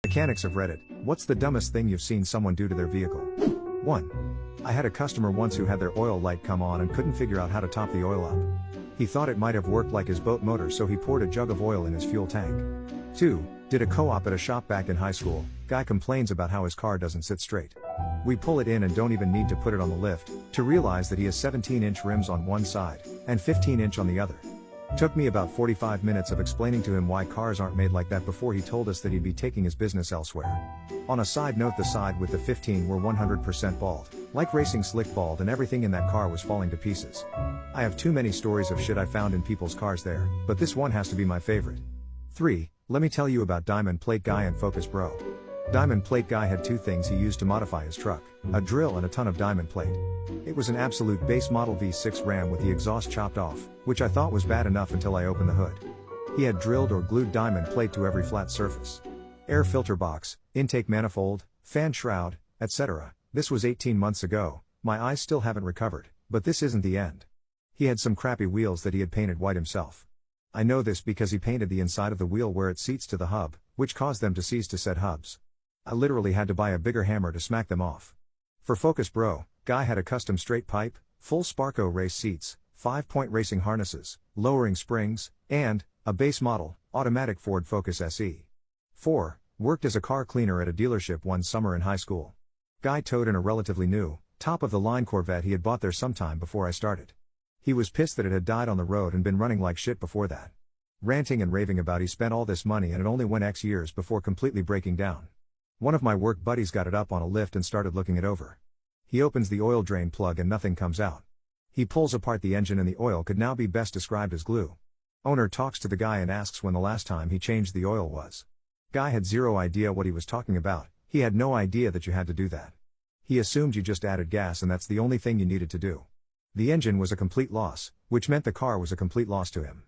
Mechanics of Reddit, what's the dumbest thing you've seen someone do to their vehicle? 1. I had a customer once who had their oil light come on and couldn't figure out how to top the oil up. He thought it might have worked like his boat motor, so he poured a jug of oil in his fuel tank. 2. Did a co-op at a shop back in high school. Guy complains about how his car doesn't sit straight. We pull it in and don't even need to put it on the lift, to realize that he has 17-inch rims on one side, and 15-inch on the other. Took me about 45 minutes of explaining to him why cars aren't made like that before he told us that he'd be taking his business elsewhere. On a side note, the side with the 15 were 100% bald, like racing slick bald, and everything in that car was falling to pieces. I have too many stories of shit I found in people's cars there, but this one has to be my favorite. 3. Let me tell you about Diamond Plate Guy and Focus Bro. Diamond Plate Guy had two things he used to modify his truck: a drill and a ton of diamond plate. It was an absolute base model V6 Ram with the exhaust chopped off, which I thought was bad enough until I opened the hood. He had drilled or glued diamond plate to every flat surface. Air filter box, intake manifold, fan shroud, etc. This was 18 months ago, my eyes still haven't recovered, but this isn't the end. He had some crappy wheels that he had painted white himself. I know this because he painted the inside of the wheel where it seats to the hub, which caused them to seize to said hubs. I literally had to buy a bigger hammer to smack them off. For Focus Bro, Guy had a custom straight pipe, full Sparco race seats, 5-point racing harnesses, lowering springs, and a base model, automatic Ford Focus SE. 4. Worked as a car cleaner at a dealership one summer in high school. Guy towed in a relatively new, top-of-the-line Corvette he had bought there sometime before I started. He was pissed that it had died on the road and been running like shit before that. Ranting and raving about he spent all this money and it only went X years before completely breaking down. One of my work buddies got it up on a lift and started looking it over. He opens the oil drain plug and nothing comes out. He pulls apart the engine and the oil could now be best described as glue. Owner talks to the guy and asks when the last time he changed the oil was. Guy had zero idea what he was talking about. He had no idea that you had to do that. He assumed you just added gas and that's the only thing you needed to do. The engine was a complete loss, which meant the car was a complete loss to him.